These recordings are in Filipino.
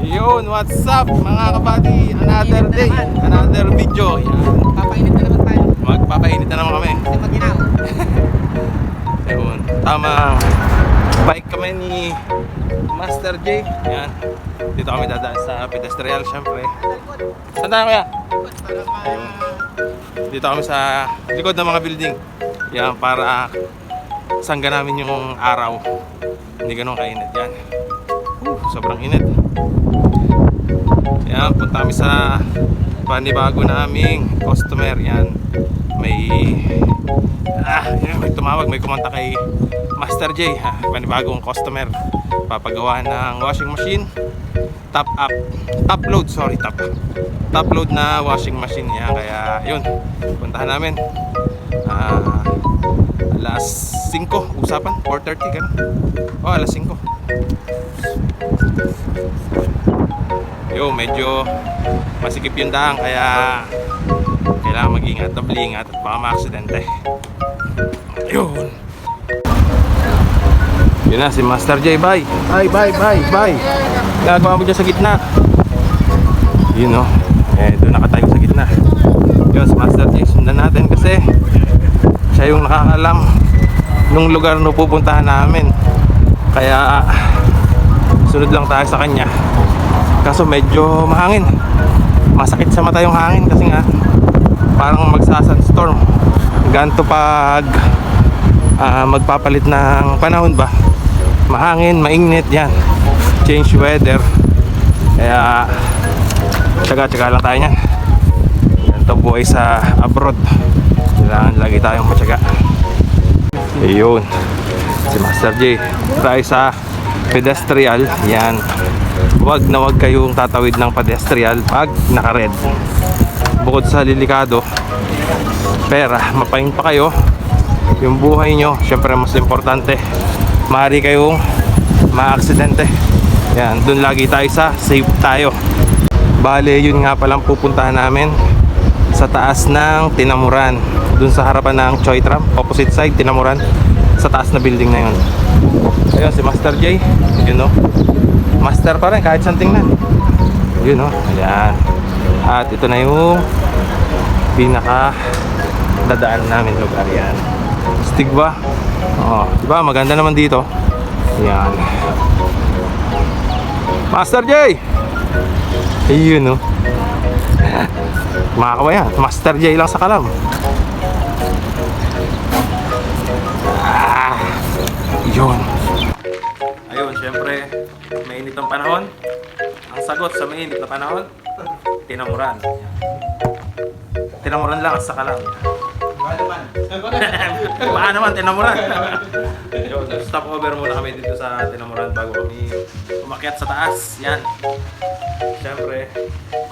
Yun, what's up mga kabady? Another day, another video. Yan. Papainit na naman tayo. Magpapainit na naman kami. Kasi mag-inaw. Yun, tama. Bike kami ni Master J. Yan. Dito kami dadaan sa pedestrian, syempre. Saan tayo kaya? Ayun. Dito kami sa likod ng mga building. Yan, para sangga namin yung araw. Hindi ganun kainit yan. Sobrang init. Yan, punta kami sa panibago naming customer. Yan, may may tumawag, may kumanta kay Master J, panibagong customer, papagawa ng washing machine, top load na washing machine. Yan, kaya yun, puntahan namin. Alas 5 usapan, 4:30 ganun. Alas 5. Yo, medyo masikip yung daan, kaya kailangan mag-ingat, doble ingat at baka ma-aksidente. Yun. Yun na si Master J. Bye. Gagawa mo dyan sa gitna. Yun o. Doon nakatayo sa gitna. Yun, si Master J. Sundan natin kasi siya yung nakakalam nung lugar na pupuntahan namin. Kaya sunod lang tayo sa kanya. Kaso medyo mahangin. Masakit sa mata yung hangin kasi nga parang magsa-sunstorm. Ganto pag magpapalit ng panahon ba. Mahangin, mainit yan. Change weather. Kaya tsaga-tsaga lang tayo niyan. Ganito buhay sa abroad. Kailangan lagi tayong matyaga. Ayun, si Master J. Tayo sa pedestrian. Yan, wag na wag kayong tatawid ng pedestrian pag naka-red. Bukod sa lilikado, pera, mapahin pa kayo. Yung buhay nyo, syempre mas importante. Maaari kayong ma-aksidente. Yan, dun lagi tayo sa safe tayo. Bale, yun nga palang pupuntahan namin sa taas ng Tinamuran. Dun sa harapan ng Choi Tram, opposite side, Tinamuran. Sa taas na building na yun. Ayun, si Master J. Yun o. Master pa rin, kahit saan tingnan. Yun o, ayan. At ito na yung pinaka dadaan namin lugar. Yan, Stig ba? Diba, maganda naman dito. Yan, Master J. Ayun o. Mga kabayan, Master J lang sa kalam. Yun. Ayun, syempre mainit ang panahon. Ang sagot sa mainit na panahon, Tinamuran. Tinamuran lang at saka lang. Baka naman Tinamuran. Yun, stop over muna kami dito sa Tinamuran bago kami umakyat sa taas. Yan. Syempre,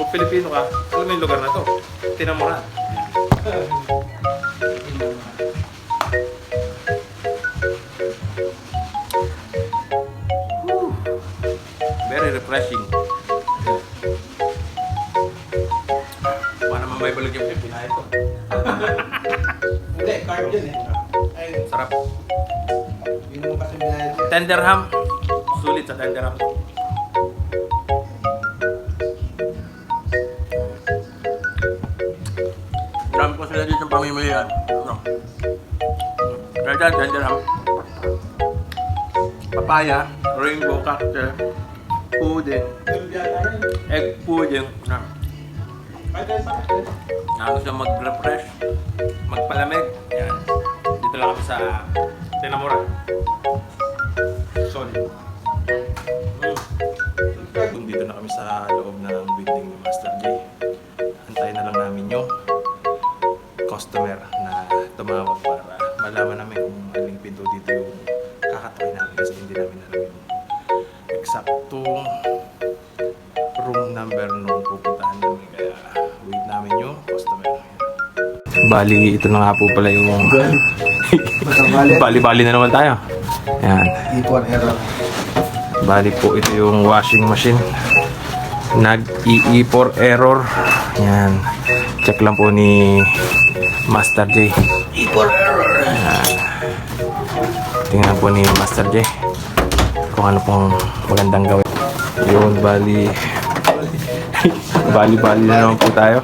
kung Pilipino ka, alam mo yung lugar na to, Tinamuran. Very refreshing. Paano naman may balag yung pinahit ko? Hindi, carb yun eh. Ay, Sarap. yun mo kasi binayad. Tender ham. Sulit sa tender ham. Marami ko sila dito ng pamimilihan. Kaya dyan, tender ham. Papaya, rainbow cocktail, pudding, egg pudding. Gusto mag-refresh, magpalamig. Yan. Dito lang kami sa Tinamuran. Solid. Dito na kami sa loob ng building ni Master J. Antayin na lang namin yung customer na tumawag para malaman namin kung aling pinto dito yung kakatuloy namin kasi hindi namin alam yung eksaktong room number nung pupuntahan namin, kaya wait namin yung customer. Bali, ito na nga po pala yung bali na naman tayo. Yan. Ipon error. Bali po, ito yung washing machine. Nag-i-for error. Yan. Check lang po ni Master J. Ipon error. Yan. Tingnan po ni Master J kung ano pong magandang gawin. Yun, bali na naman po tayo.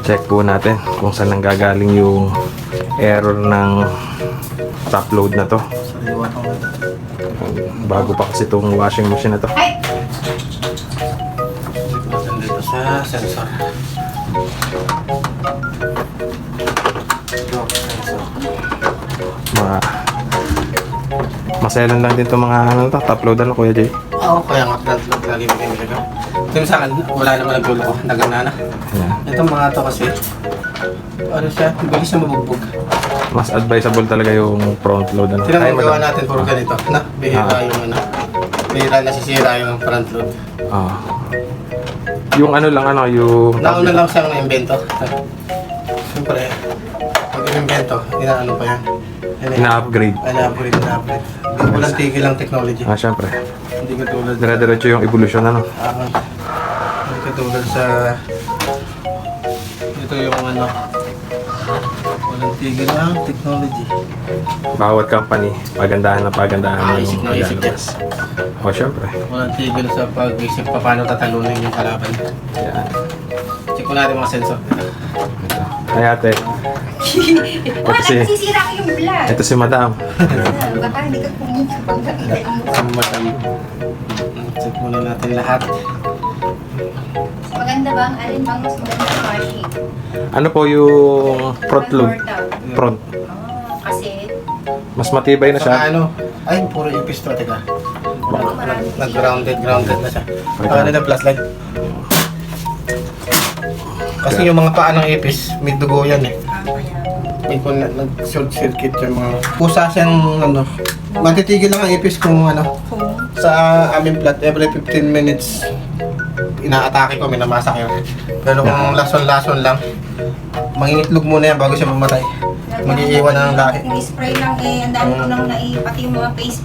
Check po natin kung saan nanggagaling yung error ng top load na to. Bago pa kasi itong washing machine na to. Dito sa sensor. Maselan lang din itong mga ano to, top load ano, Kuya Jay. Oo, kaya nga front lagi mo kayo nilagaw. Ito sa akin, wala naman nagdulo ko. Nagana na. Ayan. Itong mga to kasi, ano siya, bilis na mabugbog. Mas advisable talaga yung front load ano. Sila Ay, magawa madam. natin puro ganito. Na, bihira yung ano. Bihira nasisira yung front load. Ah. Yung ano lang ano, yung Nauna lang siyang na-invento. Siyempre, pag in-invento, inaano pa yan. ina-upgrade. Ina-upgrade. Hindi ko lang tigil ang technology. Ah, syempre. Hindi ka tulad Dire-diretso yung evolution ano. hindi ka tulad sa ito yung ano walang tigil ang technology. Bawat company, pagandahan na pagandahan Isip na isip yan. Oh, syempre. Walang tigil sa pag-isip pa paano tatalunin yung kalaban. Yan. Check ko natin mga sensor. Ito. Ay ate, Wala, si- nasisira ko yung vlog. ito si madam. Baka hindi ka pumunta pag nakita mo. Ang madam. Check muna natin lahat. Maganda ba? Alin bang mas maganda sa washing? Ano po yung front load? Front. Kasi, Mas matibay na siya. Saka ano, ay puro ipis to. Teka. marami Nag-grounded na siya. Ano na plus line? Kasi yung mga paa ng ipis, may dugo yan eh. May kung nag-short circuit yung mga... Pusa siyang ano, matitigil lang ang ipis kung ano. Sa aming plat, every 15 minutes, inaatake ko, minamasak yun. Pero kung lason-lason lang, mangingitlog muna yan bago siya mamatay. Mag-iiwan na ng lahi. Kung spray lang eh, ang dami ko nang naipati yung mga face.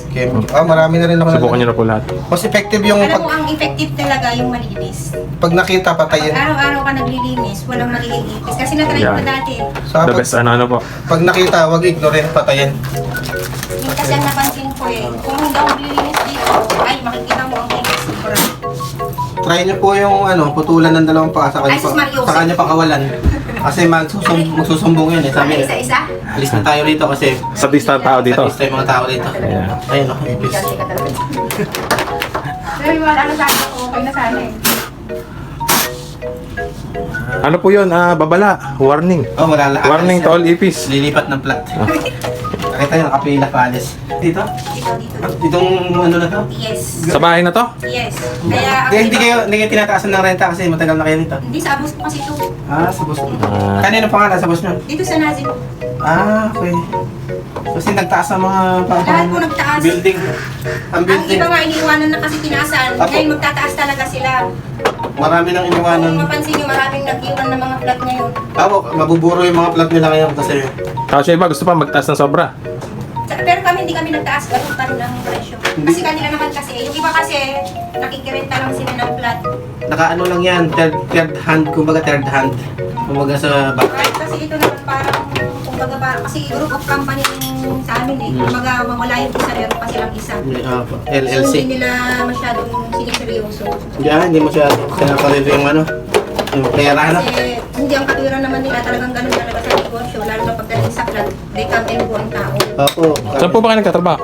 Okay. Marami na rin ako Subukan nyo na po lahat. Mas effective yung Alam mo, pag, ang effective talaga yung malinis. pag nakita Pag patayin. araw-araw ka naglilinis, walang magiging ipis. Kasi natry ko Yan. dati. Sa The pag, best ano po. pag nakita, wag ignore, patayin. Yung kasi ang napansin ko eh, kung hindi ako maglilinis dito, ay makikita mo ang ipis. Try niyo po yung ano, putulan ng dalawang paa sa Ay, kanya, sus Mario. sa kanya pakawalan. Kasi magsusumbong yun eh. Sabi, Isa-isa? alis na tayo rito kasi Sadista tao dito. sa yung mga tao dito. Ayan. Ayun o, ipis. Kasi ka talaga. Sabi mo, ano sana ako, okay na sana eh. Ano po yun? Babala. Warning. Oh, wala lang. Warning to all ipis. Lilipat ng plat. Nakita nyo, nakapila pa alis. Dito? Dito. Itong ano na to? Yes. Sa bahay na to? Yes. Kaya, Kaya hindi kayo tinataasan ng renta kasi matagal na kayo dito. Hindi, sa abos ko kasi ito. Ah, sa boss nyo. Ah. Kanino pangalan sa boss nyo? Dito sa Nazim. Ah, okay. Kasi nagtaas ang mga Lahat po nagtaas. building. Ang Ang building. iba nga iniiwanan na kasi tinaasan. Apo. Ngayon magtataas talaga sila. Marami nang Kung iniwanan. mapansin nyo, maraming nag-iwan ng mga flat ngayon. Ako, mabuburo yung mga plot nila ngayon kasi Tapos yung iba gusto pa magtaas ng sobra. Pero kami hindi kami nagtaas. Ganun pa rin ang presyo. Kasi kanila naman kasi, yung iba kasi, nakikirenta lang sila ng flat. nakaano lang yan, third hand, kumbaga third hand. Kumbaga sa back. Kahit kasi ito naman parang, kumbaga parang, kasi group of company yung sa amin eh. Kumbaga, mawala yung isa, meron pa silang isa. So, LLC. hindi nila masyadong siniseryoso. Yan, hindi masyado. Sinaparito yung ano, yung pera na. Kasi hindi ang katwiran naman nila talagang ganun talaga sa negosyo. Lalo na pagdating sa flat, they come and go ang tao. Opo. Saan po ba kayo nagtatrabaho?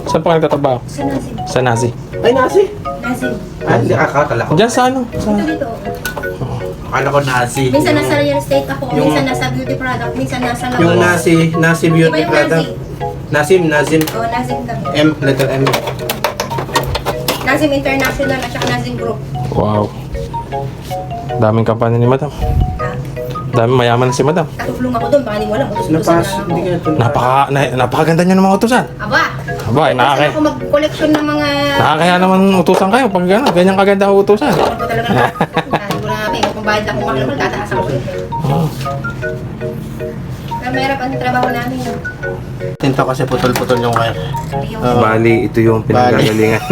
Saan po kayo nagtatrabaho? Sa Nazim. Sa Nazi. Ay, nasi. Nazim. Ay, hindi, akala ko. Diyan sa ano? Sa... Ito dito. Akala ko nasi. Minsan nasa real estate ako, Yung- minsan nasa beauty product, minsan nasa Yung lawas. nasi Iba beauty yung product. Nazim. Oo, Nazim kami. M, letter M. Nazim International at saka Nazim Group. Wow. Daming kampanya ni madam. Ah, Daming mayaman na si madam. katulong ako doon, baka hindi mo alam, utos-utosan Napas, lang ako. hindi ka ito. Napakaganda nyo ng mga utusan. Aba, Aba, kasi ako mag-collection ng mga... nakakaya naman utusan kayo pag gano'n. Ganyan kaganda ang utusan. Ano ko talaga na? Hindi ko na may kung bayad lang kung maklabal, tataas ako ulit. Oh. Pero mahirap ang trabaho namin. No? Tinto kasi putol-putol yung wire. Yung, Oo. Bali, ito yung pinagagalingan.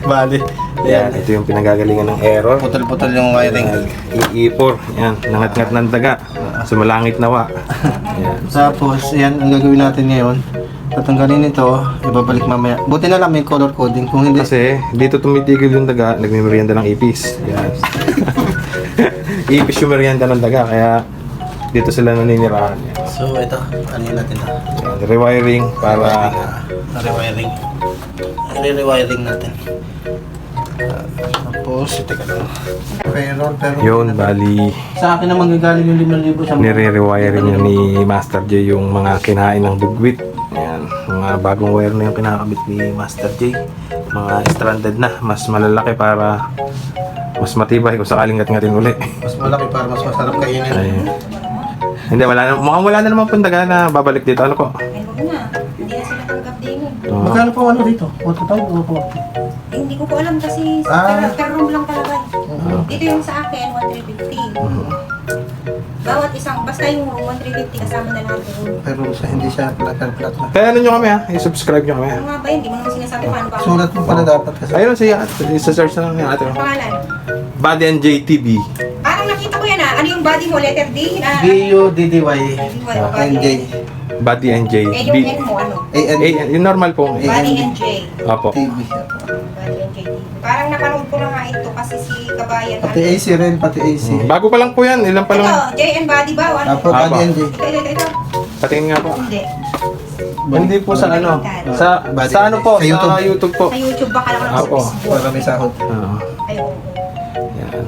Bali. Yan, ito yung pinagagalingan ng error. Putol-putol yung wiring. Iipor. Yan, nangat-ngat ng daga. Sumalangit nawa. Yan. Tapos, yan, ang gagawin natin ngayon, Tatanggalin ito, ibabalik mamaya. Buti na lang may color coding. Kung hindi, Kasi dito tumitigil yung daga, nagmimerienda ng ipis. Yan. Ipis yung merienda ng daga, kaya dito sila naninirahan. Yan. so ito, ano yun natin ito? Yan, rewiring para Rewiring. Re-rewiring natin. Tapos, teka lang. Pero, yun, bali sa akin naman gagaling yung 5,000 sa nire-rewiring niya ni Master J yung mga kinain ng bugwit. Ayan, mga bagong wire na yung kinakabit ni Master J. Mga stranded na, mas malalaki para mas matibay kung sakaling ngat-ngatin uli. mas malaki para mas masarap kainin. Ayun. Hindi, mukhang wala na naman pundaga na babalik dito. Ano ko? Ay, huwag na. Hindi na sila tanggap din eh. Magkano po ano dito? 4,000 o 4,000? Hindi ko po alam kasi per room lang talaga. Dito yung sa akin, 1,350. Bawat isang, basta yung room, 1,350 kasama na lahat yung room. Pero sa hindi siya flat na. Kaya ano nyo kami ha? I-subscribe nyo kami ha? Ano nga ba yun? Hindi mo naman sinasabi paano ba? Sulat mo pala dapat kasi. Ayun siya, isa-search na lang yung ate. Ang pangalan? Body and JTV. Parang nakita ko yan ah. Ano yung body mo? Letter D? B-U-D-D-Y N-J Body and J. Eh, yung N mo ano? A-N Yung normal po. Body and J. Opo. TV. Body and J. Parang napanood ko na nga ito kasi si Kabayan. Pati AC rin, pati AC. Bago pa lang po yan. Ilan pa Ito, lang. J and body ba? Ano? Tapos Aba. body N-J. Ito. Patingin nga po. Hindi. Hindi po sa ano. Body Sa ano po? Sa YouTube. Sa YouTube po. Sa YouTube baka lang ako Apo. sa Facebook. Para may sahod. Oo. Ay, oo. Yan.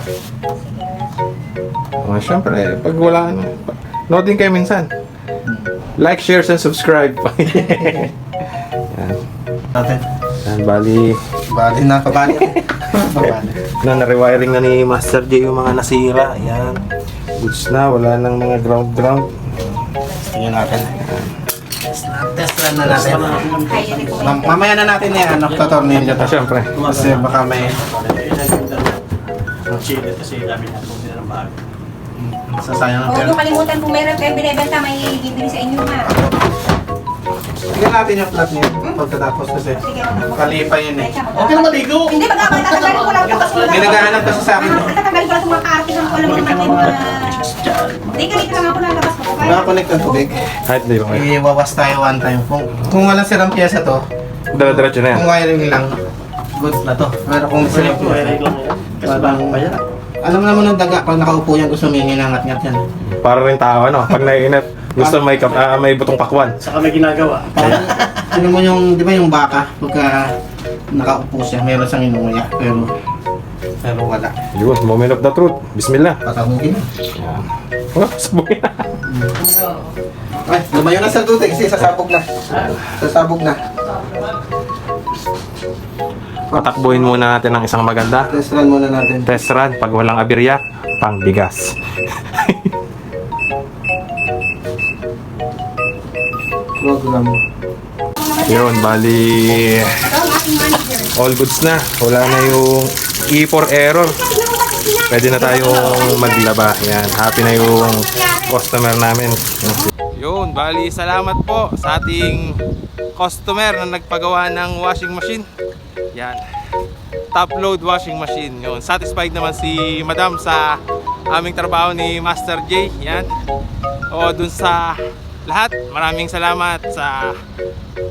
Sige na. Oh, syempre, pag wala ano. Noodin kayo minsan. Like, share, and subscribe. Yan. Natin. Yan, bali. Bali na, pabali. Pabali. Na-rewiring na ni Master J yung mga nasira. Yan. Goods na, wala nang mga ground. Tingnan natin. Test run na natin. Kaya rin ko. Mamaya na natin yan, tornilyo to. Syempre. Kasi baka may Kasi dami na kung ng bago. sasayang Huwag natin. niyo kalimutan kung meron kayong binibenta, may bibili sa inyo ha. Tingnan natin yung flat niya pagkatapos kasi Sige. kalipa yun eh. Okay na maligo. Hindi, tatanggalin ko lang ito kasi wala. May naghahanap kasi sa akin. Tatanggalin ko lang itong mga kaartihan ko. Alam mo naman yung Hindi, ganito lang ako lalabas mo. Nakakonect ang tubig. Kahit di ba kayo. Iwawas tayo one time. Kung walang sirang pyesa to, Dala-diretso na yan. kung wiring lang, goods na to. Pero kung sirang pyesa, parang alam naman ng daga, pag nakaupo yan, gusto humingi ng ngat-ngat yan. Para rin tao, ano? Pag naiinip, gusto may butong pakwan. Saka may ginagawa. Parang, ano mo yung, di ba yung baka, pagka nakaupo siya, meron siyang inunguya, pero wala. Yun, moment of the truth. Bismillah. Patagugin na. Yan. Oh, sabugin na. Ay, lumayo na sa tubig kasi sasabog na. Sasabog na. Patakbuhin muna natin ang isang maganda. Test run muna natin. Test run, pag walang aberya, pang bigas. Program. Yun, bali Ito ang ating manager. all goods na. Wala na yung E4 error. Pwede na tayong maglaba. Yan, happy na yung customer namin. Yun, bali salamat po sa ating customer na nagpagawa ng washing machine. Yan. Top load washing machine. Yun, satisfied naman si Madam sa aming trabaho ni Master J. Yan. O dun sa lahat, maraming salamat sa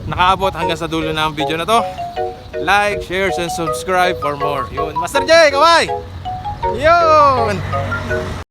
nakaabot hanggang sa dulo ng video na to. Like, share, and subscribe for more. Yun, Master J, kaway! Yun!